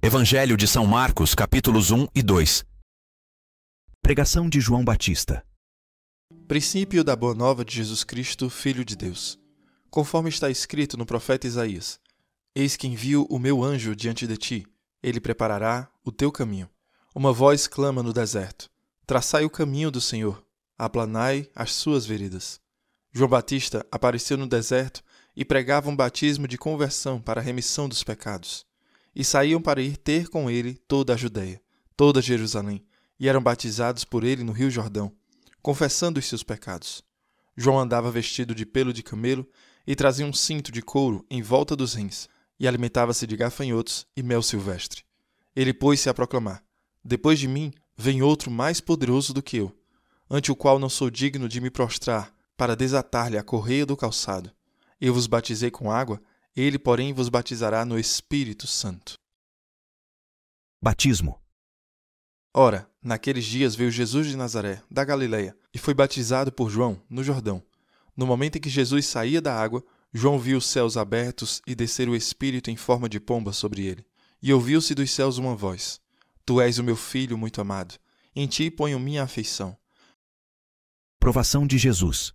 Evangelho de São Marcos, capítulos 1 e 2. Pregação de João Batista. Princípio da Boa Nova de Jesus Cristo, Filho de Deus. Conforme está escrito no profeta Isaías: Eis que envio o meu anjo diante de ti, ele preparará o teu caminho. Uma voz clama no deserto: traçai o caminho do Senhor, aplanai as suas veredas. João Batista apareceu no deserto e pregava um batismo de conversão para a remissão dos pecados. E saíam para ir ter com ele toda a Judéia, toda Jerusalém, e eram batizados por ele no rio Jordão, confessando os seus pecados. João andava vestido de pelo de camelo e trazia um cinto de couro em volta dos rins, e alimentava-se de gafanhotos e mel silvestre. Ele pôs-se a proclamar: Depois de mim vem outro mais poderoso do que eu, ante o qual não sou digno de me prostrar, para desatar-lhe a correia do calçado. Eu vos batizei com água, ele, porém, vos batizará no Espírito Santo. Batismo. Ora, naqueles dias veio Jesus de Nazaré, da Galileia, e foi batizado por João, no Jordão. No momento em que Jesus saía da água, João viu os céus abertos e descer o Espírito em forma de pomba sobre ele. E ouviu-se dos céus uma voz: Tu és o meu Filho muito amado, em ti ponho minha afeição. Provação de Jesus.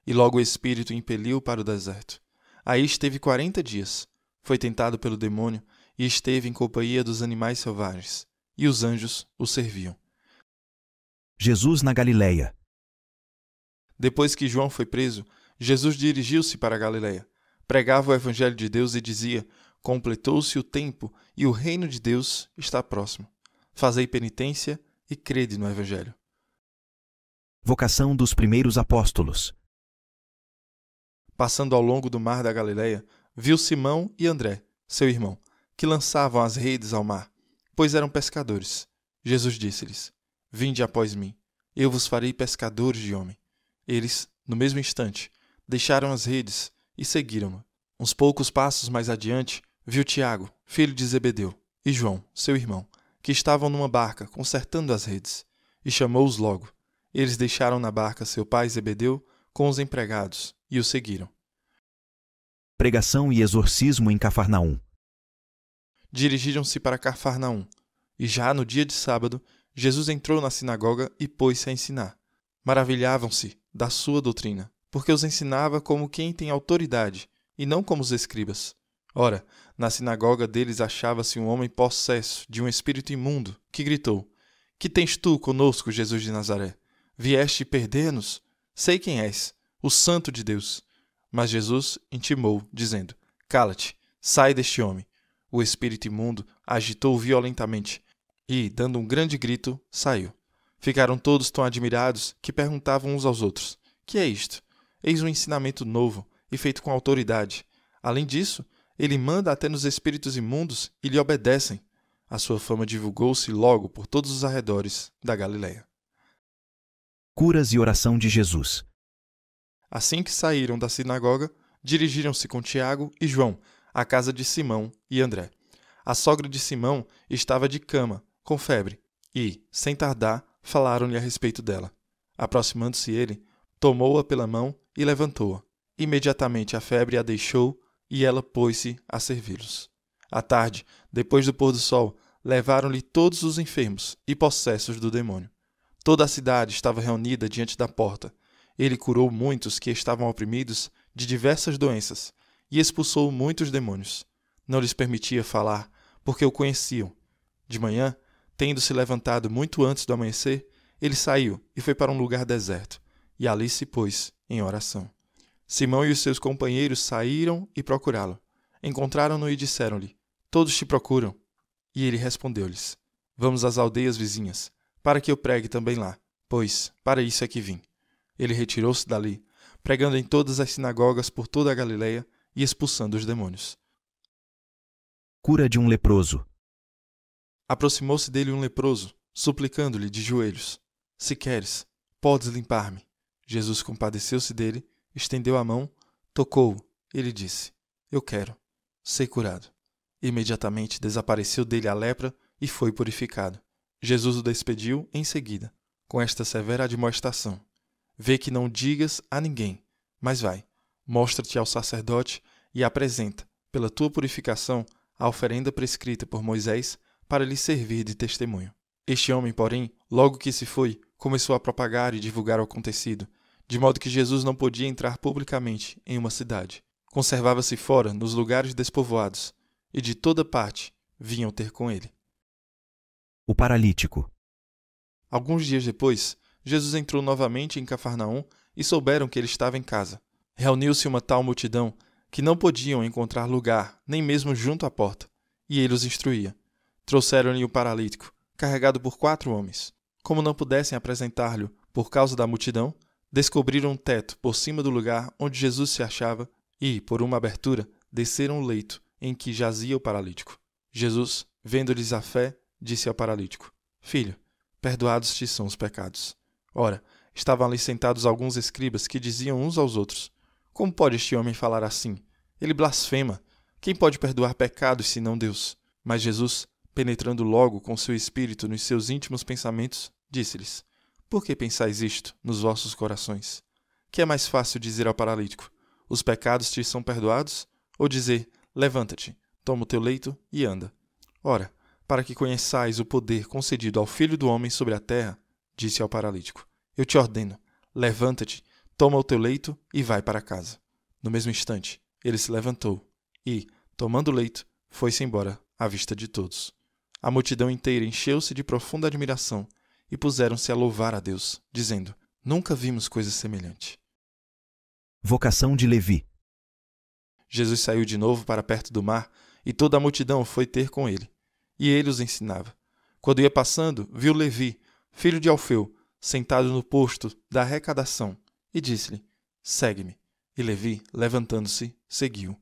E logo o Espírito o impeliu para o deserto. Aí esteve 40 dias. Foi tentado pelo demônio e esteve em companhia dos animais selvagens. E os anjos o serviam. Jesus na Galileia. Depois que João foi preso, Jesus dirigiu-se para a Galileia. Pregava o Evangelho de Deus e dizia: Completou-se o tempo e o reino de Deus está próximo. Fazei penitência e crede no Evangelho. Vocação dos primeiros apóstolos. Passando ao longo do mar da Galileia, viu Simão e André, seu irmão, que lançavam as redes ao mar, pois eram pescadores. Jesus disse-lhes: Vinde após mim, eu vos farei pescadores de homem. Eles, no mesmo instante, deixaram as redes e seguiram-no. Uns poucos passos mais adiante, viu Tiago, filho de Zebedeu, e João, seu irmão, que estavam numa barca consertando as redes, e chamou-os logo. Eles deixaram na barca seu pai Zebedeu com os empregados e o seguiram. Pregação e exorcismo em Cafarnaum. Dirigiram-se para Cafarnaum, e já no dia de sábado, Jesus entrou na sinagoga e pôs-se a ensinar. Maravilhavam-se da sua doutrina, porque os ensinava como quem tem autoridade, e não como os escribas. Ora, na sinagoga deles achava-se um homem possesso de um espírito imundo, que gritou: Que tens tu conosco, Jesus de Nazaré? Vieste perder-nos? Sei quem és, o Santo de Deus. Mas Jesus intimou, dizendo: Cala-te, sai deste homem. O espírito imundo agitou violentamente e, dando um grande grito, saiu. Ficaram todos tão admirados que perguntavam uns aos outros: Que é isto? Eis um ensinamento novo e feito com autoridade. Além disso, ele manda até nos espíritos imundos e lhe obedecem. A sua fama divulgou-se logo por todos os arredores da Galileia. Curas e oração de Jesus. Assim que saíram da sinagoga, dirigiram-se com Tiago e João à casa de Simão e André. A sogra de Simão estava de cama, com febre, e, sem tardar, falaram-lhe a respeito dela. Aproximando-se ele, tomou-a pela mão e levantou-a. Imediatamente a febre a deixou e ela pôs-se a servi-los. À tarde, depois do pôr do sol, levaram-lhe todos os enfermos e possessos do demônio. Toda a cidade estava reunida diante da porta. Ele curou muitos que estavam oprimidos de diversas doenças e expulsou muitos demônios. Não lhes permitia falar, porque o conheciam. De manhã, tendo se levantado muito antes do amanhecer, ele saiu e foi para um lugar deserto, e ali se pôs em oração. Simão e os seus companheiros saíram e procurá-lo. Encontraram-no e disseram-lhe: Todos te procuram. E ele respondeu-lhes: Vamos às aldeias vizinhas, para que eu pregue também lá, pois para isso é que vim. Ele retirou-se dali, pregando em todas as sinagogas por toda a Galileia e expulsando os demônios. Cura de um leproso. Aproximou-se dele um leproso, suplicando-lhe de joelhos: Se queres, podes limpar-me. Jesus compadeceu-se dele, estendeu a mão, tocou-o. Ele disse: Eu quero, ser curado. Imediatamente desapareceu dele a lepra e foi purificado. Jesus o despediu em seguida, com esta severa admoestação: Vê que não digas a ninguém, mas vai, mostra-te ao sacerdote e apresenta, pela tua purificação, a oferenda prescrita por Moisés para lhe servir de testemunho. Este homem, porém, logo que se foi, começou a propagar e divulgar o acontecido, de modo que Jesus não podia entrar publicamente em uma cidade. Conservava-se fora, nos lugares despovoados, e de toda parte vinham ter com ele. O paralítico. Alguns dias depois, Jesus entrou novamente em Cafarnaum e souberam que ele estava em casa. Reuniu-se uma tal multidão que não podiam encontrar lugar, nem mesmo junto à porta, e ele os instruía. Trouxeram-lhe o paralítico, carregado por 4 homens. Como não pudessem apresentar-lhe por causa da multidão, descobriram um teto por cima do lugar onde Jesus se achava e, por uma abertura, desceram o leito em que jazia o paralítico. Jesus, vendo-lhes a fé, disse ao paralítico: Filho, perdoados te são os pecados. Ora, estavam ali sentados alguns escribas que diziam uns aos outros: Como pode este homem falar assim? Ele blasfema. Quem pode perdoar pecados senão Deus? Mas Jesus, penetrando logo com seu espírito nos seus íntimos pensamentos, disse-lhes: Por que pensais isto nos vossos corações? Que é mais fácil dizer ao paralítico: Os pecados te são perdoados? Ou dizer: Levanta-te, toma o teu leito e anda? Ora, para que conheçais o poder concedido ao Filho do Homem sobre a terra, disse ao paralítico: Eu te ordeno, levanta-te, toma o teu leito e vai para casa. No mesmo instante, ele se levantou e, tomando o leito, foi-se embora à vista de todos. A multidão inteira encheu-se de profunda admiração e puseram-se a louvar a Deus, dizendo: Nunca vimos coisa semelhante. Vocação de Levi. Jesus saiu de novo para perto do mar e toda a multidão foi ter com ele. E ele os ensinava. Quando ia passando, viu Levi, filho de Alfeu, sentado no posto da arrecadação, e disse-lhe: Segue-me. E Levi, levantando-se, seguiu.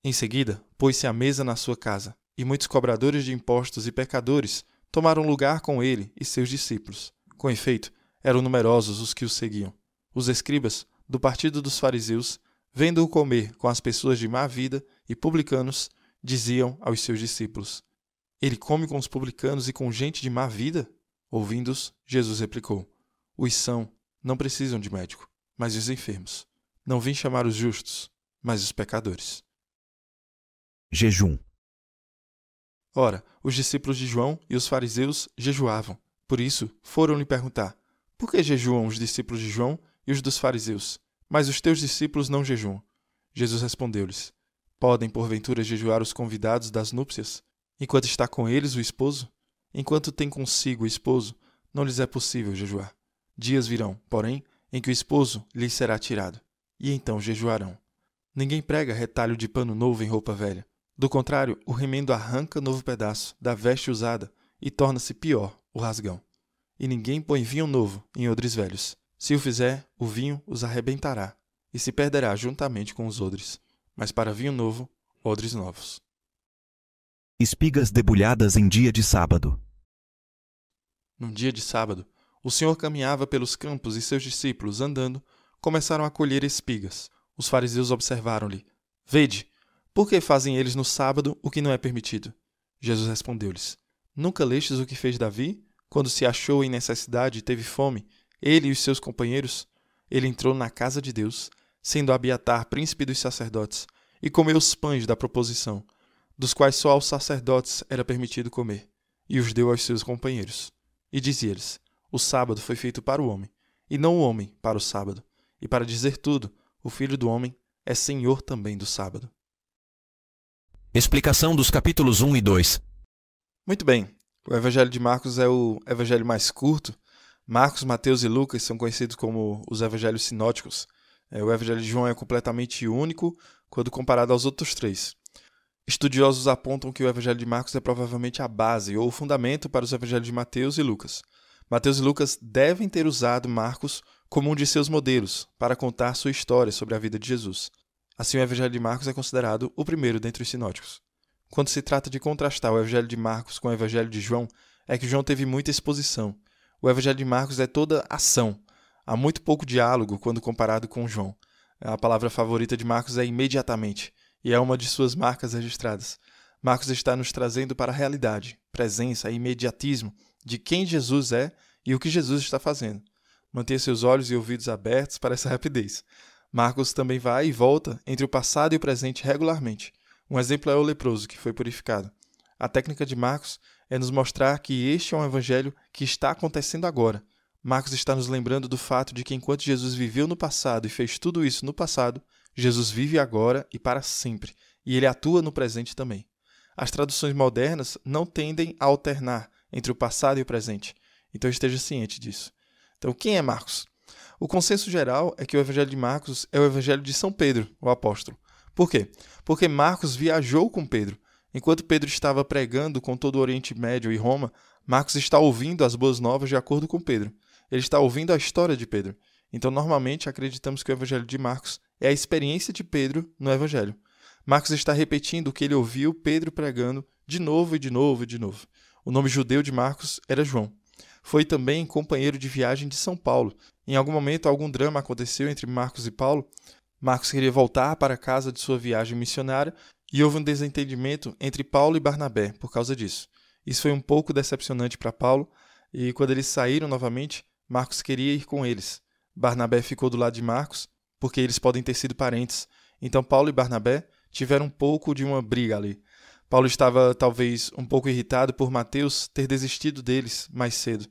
Em seguida, pôs-se à mesa na sua casa, e muitos cobradores de impostos e pecadores tomaram lugar com ele e seus discípulos. Com efeito, eram numerosos os que o seguiam. Os escribas, do partido dos fariseus, vendo-o comer com as pessoas de má vida e publicanos, diziam aos seus discípulos: Ele come com os publicanos e com gente de má vida? Ouvindo-os, Jesus replicou: Os sãos não precisam de médico, mas os enfermos. Não vim chamar os justos, mas os pecadores. Jejum. Ora, os discípulos de João e os fariseus jejuavam. Por isso, foram-lhe perguntar: Por que jejuam os discípulos de João e os dos fariseus, mas os teus discípulos não jejuam? Jesus respondeu-lhes: Podem, porventura, jejuar os convidados das núpcias, enquanto está com eles o esposo? Enquanto tem consigo o esposo, não lhes é possível jejuar. Dias virão, porém, em que o esposo lhes será tirado, e então jejuarão. Ninguém prega retalho de pano novo em roupa velha. Do contrário, o remendo arranca novo pedaço da veste usada e torna-se pior o rasgão. E ninguém põe vinho novo em odres velhos. Se o fizer, o vinho os arrebentará e se perderá juntamente com os odres. Mas para vinho novo, odres novos. Espigas debulhadas em dia de sábado. Num dia de sábado, o Senhor caminhava pelos campos e seus discípulos, andando, começaram a colher espigas. Os fariseus observaram-lhe: Vede, por que fazem eles no sábado o que não é permitido? Jesus respondeu-lhes: Nunca lestes o que fez Davi, quando se achou em necessidade e teve fome, ele e os seus companheiros? Ele entrou na casa de Deus, sendo Abiatar príncipe dos sacerdotes, e comeu os pães da proposição, dos quais só aos sacerdotes era permitido comer, e os deu aos seus companheiros. E dizia-lhes: O sábado foi feito para o homem, e não o homem para o sábado. E para dizer tudo, o Filho do Homem é Senhor também do sábado. Explicação dos capítulos 1 e 2. Muito bem, o Evangelho de Marcos é o evangelho mais curto. Marcos, Mateus e Lucas são conhecidos como os evangelhos sinóticos. O Evangelho de João é completamente único quando comparado aos outros 3. Estudiosos apontam que o Evangelho de Marcos é provavelmente a base ou o fundamento para os Evangelhos de Mateus e Lucas. Mateus e Lucas devem ter usado Marcos como um de seus modelos para contar sua história sobre a vida de Jesus. Assim, o Evangelho de Marcos é considerado o primeiro dentre os sinóticos. Quando se trata de contrastar o Evangelho de Marcos com o Evangelho de João, é que João teve muita exposição. O Evangelho de Marcos é toda ação. Há muito pouco diálogo quando comparado com João. A palavra favorita de Marcos é imediatamente, e é uma de suas marcas registradas. Marcos está nos trazendo para a realidade, presença e imediatismo de quem Jesus é e o que Jesus está fazendo. Mantenha seus olhos e ouvidos abertos para essa rapidez. Marcos também vai e volta entre o passado e o presente regularmente. Um exemplo é o leproso, que foi purificado. A técnica de Marcos é nos mostrar que este é um evangelho que está acontecendo agora. Marcos está nos lembrando do fato de que enquanto Jesus viveu no passado e fez tudo isso no passado, Jesus vive agora e para sempre, e ele atua no presente também. As traduções modernas não tendem a alternar entre o passado e o presente, então esteja ciente disso. Então, quem é Marcos? O consenso geral é que o evangelho de Marcos é o evangelho de São Pedro, o apóstolo. Por quê? Porque Marcos viajou com Pedro. Enquanto Pedro estava pregando com todo o Oriente Médio e Roma, Marcos está ouvindo as boas novas de acordo com Pedro. Ele está ouvindo a história de Pedro. Então, normalmente, acreditamos que o evangelho de Marcos é a experiência de Pedro no evangelho. Marcos está repetindo o que ele ouviu Pedro pregando de novo e de novo e de novo. O nome judeu de Marcos era João. Foi também companheiro de viagem de São Paulo. Em algum momento, algum drama aconteceu entre Marcos e Paulo. Marcos queria voltar para casa de sua viagem missionária e houve um desentendimento entre Paulo e Barnabé por causa disso. Isso foi um pouco decepcionante para Paulo e quando eles saíram novamente, Marcos queria ir com eles. Barnabé ficou do lado de Marcos porque eles podem ter sido parentes. Então Paulo e Barnabé tiveram um pouco de uma briga ali. Paulo estava talvez um pouco irritado por Mateus ter desistido deles mais cedo.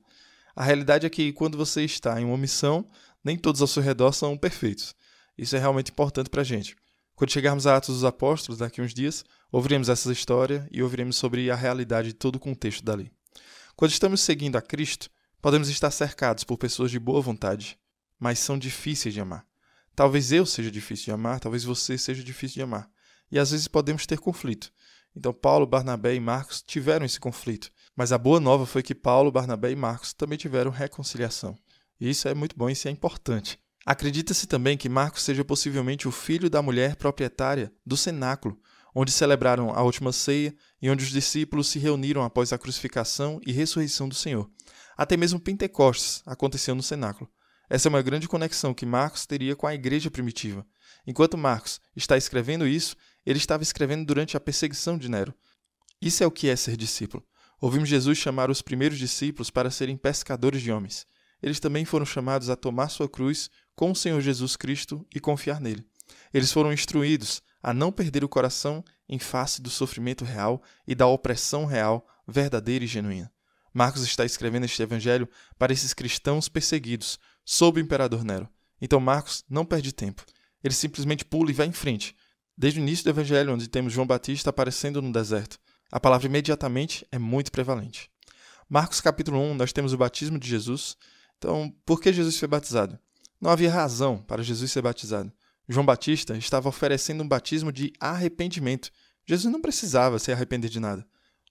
A realidade é que quando você está em uma missão, nem todos ao seu redor são perfeitos. Isso é realmente importante para a gente. Quando chegarmos a Atos dos Apóstolos, daqui a uns dias, ouviremos essa história e ouviremos sobre a realidade de todo o contexto dali. Quando estamos seguindo a Cristo, podemos estar cercados por pessoas de boa vontade, mas são difíceis de amar. Talvez eu seja difícil de amar, talvez você seja difícil de amar. E às vezes podemos ter conflito. Então Paulo, Barnabé e Marcos tiveram esse conflito. Mas a boa nova foi que Paulo, Barnabé e Marcos também tiveram reconciliação. E isso é muito bom e isso é importante. Acredita-se também que Marcos seja possivelmente o filho da mulher proprietária do cenáculo, onde celebraram a última ceia e onde os discípulos se reuniram após a crucificação e ressurreição do Senhor. Até mesmo Pentecostes aconteceu no cenáculo. Essa é uma grande conexão que Marcos teria com a igreja primitiva. Enquanto Marcos está escrevendo isso, ele estava escrevendo durante a perseguição de Nero. Isso é o que é ser discípulo. Ouvimos Jesus chamar os primeiros discípulos para serem pescadores de homens. Eles também foram chamados a tomar sua cruz com o Senhor Jesus Cristo e confiar nele. Eles foram instruídos a não perder o coração em face do sofrimento real e da opressão real, verdadeira e genuína. Marcos está escrevendo este evangelho para esses cristãos perseguidos sob o imperador Nero. Então Marcos não perde tempo. Ele simplesmente pula e vai em frente. Desde o início do evangelho, onde temos João Batista aparecendo no deserto, a palavra imediatamente é muito prevalente. Marcos capítulo 1, nós temos o batismo de Jesus. Então, por que Jesus foi batizado? Não havia razão para Jesus ser batizado. João Batista estava oferecendo um batismo de arrependimento. Jesus não precisava se arrepender de nada.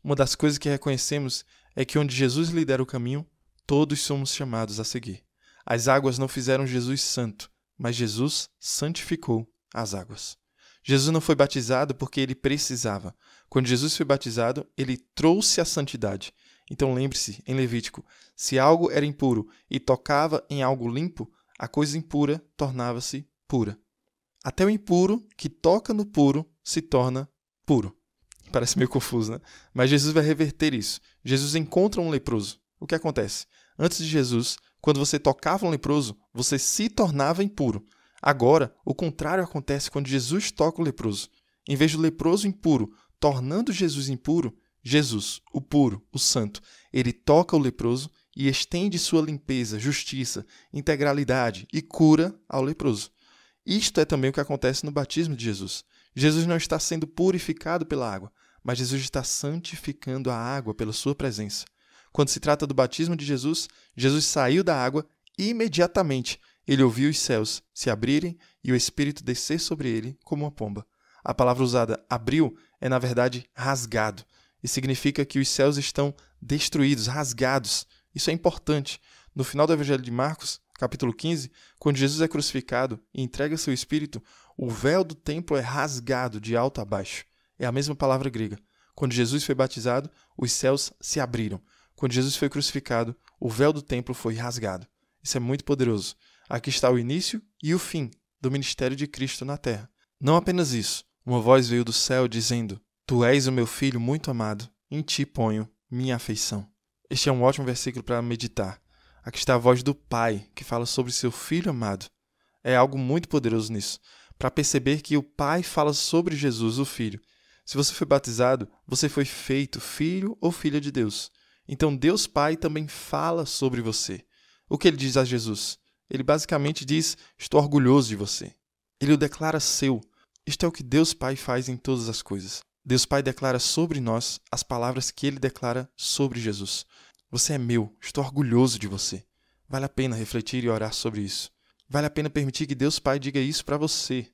Uma das coisas que reconhecemos é que onde Jesus lidera o caminho, todos somos chamados a seguir. As águas não fizeram Jesus santo, mas Jesus santificou as águas. Jesus não foi batizado porque ele precisava. Quando Jesus foi batizado, ele trouxe a santidade. Então lembre-se, em Levítico, se algo era impuro e tocava em algo limpo, a coisa impura tornava-se pura. Até o impuro que toca no puro se torna puro. Parece meio confuso, né? Mas Jesus vai reverter isso. Jesus encontra um leproso. O que acontece? Antes de Jesus, quando você tocava um leproso, você se tornava impuro. Agora, o contrário acontece quando Jesus toca o leproso. Em vez do leproso impuro, tornando Jesus impuro, Jesus, o puro, o santo, ele toca o leproso e estende sua limpeza, justiça, integralidade e cura ao leproso. Isto é também o que acontece no batismo de Jesus. Jesus não está sendo purificado pela água, mas Jesus está santificando a água pela sua presença. Quando se trata do batismo de Jesus, Jesus saiu da água e imediatamente ele ouviu os céus se abrirem e o Espírito descer sobre ele como uma pomba. A palavra usada abriu é, na verdade, rasgado. E significa que os céus estão destruídos, rasgados. Isso é importante. No final do Evangelho de Marcos, capítulo 15, quando Jesus é crucificado e entrega seu Espírito, o véu do templo é rasgado de alto a baixo. É a mesma palavra grega. Quando Jesus foi batizado, os céus se abriram. Quando Jesus foi crucificado, o véu do templo foi rasgado. Isso é muito poderoso. Aqui está o início e o fim do ministério de Cristo na terra. Não apenas isso. Uma voz veio do céu dizendo: Tu és o meu filho muito amado, em ti ponho minha afeição. Este é um ótimo versículo para meditar. Aqui está a voz do Pai, que fala sobre seu Filho amado. É algo muito poderoso nisso, para perceber que o Pai fala sobre Jesus, o Filho. Se você foi batizado, você foi feito filho ou filha de Deus. Então Deus Pai também fala sobre você. O que ele diz a Jesus? Ele basicamente diz: estou orgulhoso de você. Ele o declara seu. Isto é o que Deus Pai faz em todas as coisas. Deus Pai declara sobre nós as palavras que ele declara sobre Jesus. Você é meu, estou orgulhoso de você. Vale a pena refletir e orar sobre isso. Vale a pena permitir que Deus Pai diga isso para você.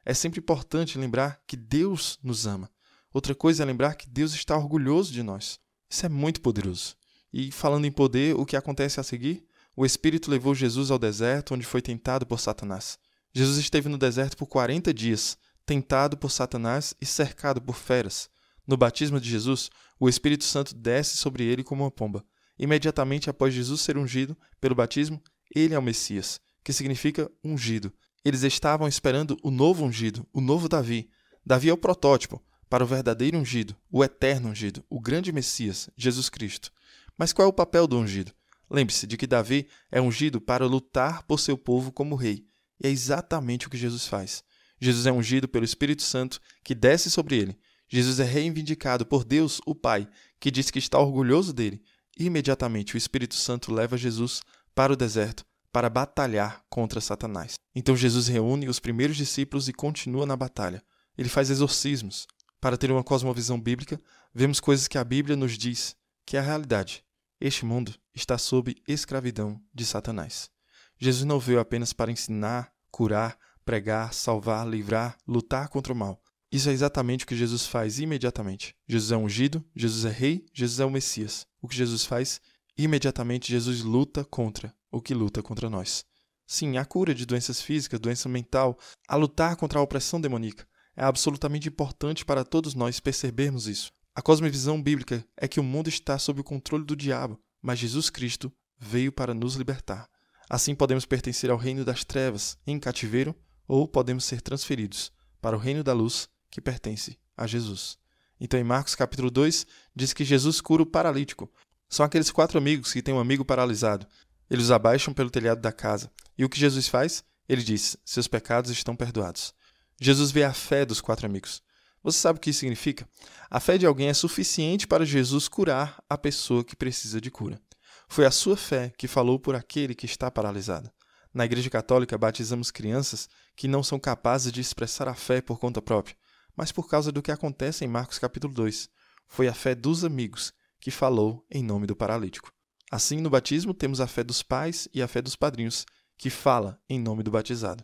É sempre importante lembrar que Deus nos ama. Outra coisa é lembrar que Deus está orgulhoso de nós. Isso é muito poderoso. E falando em poder, o que acontece a seguir? O Espírito levou Jesus ao deserto, onde foi tentado por Satanás. Jesus esteve no deserto por 40 dias, tentado por Satanás e cercado por feras. No batismo de Jesus, o Espírito Santo desce sobre ele como uma pomba. Imediatamente após Jesus ser ungido pelo batismo, ele é o Messias, que significa ungido. Eles estavam esperando o novo ungido, o novo Davi. Davi é o protótipo para o verdadeiro ungido, o eterno ungido, o grande Messias, Jesus Cristo. Mas qual é o papel do ungido? Lembre-se de que Davi é ungido para lutar por seu povo como rei. E é exatamente o que Jesus faz. Jesus é ungido pelo Espírito Santo, que desce sobre ele. Jesus é reivindicado por Deus, o Pai, que diz que está orgulhoso dele. E imediatamente o Espírito Santo leva Jesus para o deserto para batalhar contra Satanás. Então Jesus reúne os primeiros discípulos e continua na batalha. Ele faz exorcismos. Para ter uma cosmovisão bíblica, vemos coisas que a Bíblia nos diz, que é a realidade. Este mundo está sob escravidão de Satanás. Jesus não veio apenas para ensinar, curar, pregar, salvar, livrar, lutar contra o mal. Isso é exatamente o que Jesus faz imediatamente. Jesus é ungido, Jesus é rei, Jesus é o Messias. O que Jesus faz? Imediatamente Jesus luta contra o que luta contra nós. Sim, a cura de doenças físicas, doença mental, a lutar contra a opressão demoníaca. É absolutamente importante para todos nós percebermos isso. A cosmovisão bíblica é que o mundo está sob o controle do diabo, mas Jesus Cristo veio para nos libertar. Assim podemos pertencer ao reino das trevas, em cativeiro, ou podemos ser transferidos para o reino da luz, que pertence a Jesus. Então, em Marcos capítulo 2, diz que Jesus cura o paralítico. São aqueles 4 amigos que têm um amigo paralisado. Eles os abaixam pelo telhado da casa. E o que Jesus faz? Ele diz: seus pecados estão perdoados. Jesus vê a fé dos 4 amigos. Você sabe o que isso significa? A fé de alguém é suficiente para Jesus curar a pessoa que precisa de cura. Foi a sua fé que falou por aquele que está paralisado. Na Igreja Católica, batizamos crianças que não são capazes de expressar a fé por conta própria, mas por causa do que acontece em Marcos capítulo 2. Foi a fé dos amigos que falou em nome do paralítico. Assim, no batismo, temos a fé dos pais e a fé dos padrinhos, que fala em nome do batizado.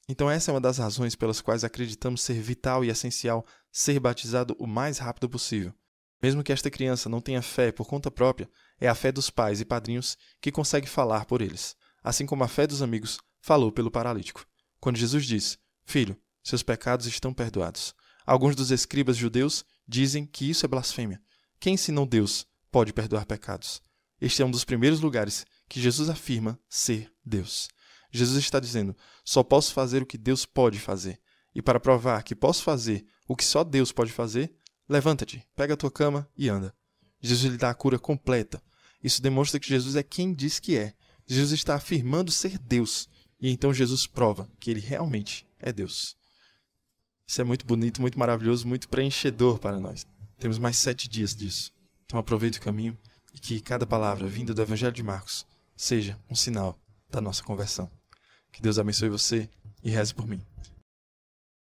Então essa é uma das razões pelas quais acreditamos ser vital e essencial ser batizado o mais rápido possível. Mesmo que esta criança não tenha fé por conta própria, é a fé dos pais e padrinhos que consegue falar por eles, assim como a fé dos amigos falou pelo paralítico. Quando Jesus diz: filho, seus pecados estão perdoados. Alguns dos escribas judeus dizem que isso é blasfêmia. Quem senão Deus pode perdoar pecados? Este é um dos primeiros lugares que Jesus afirma ser Deus. Jesus está dizendo: só posso fazer o que Deus pode fazer. E para provar que posso fazer o que só Deus pode fazer, levanta-te, pega a tua cama e anda. Jesus lhe dá a cura completa. Isso demonstra que Jesus é quem diz que é. Jesus está afirmando ser Deus. E então Jesus prova que ele realmente é Deus. Isso é muito bonito, muito maravilhoso, muito preenchedor para nós. Temos mais 7 dias disso. Então aproveite o caminho e que cada palavra vinda do Evangelho de Marcos seja um sinal da nossa conversão. Que Deus abençoe você e reze por mim.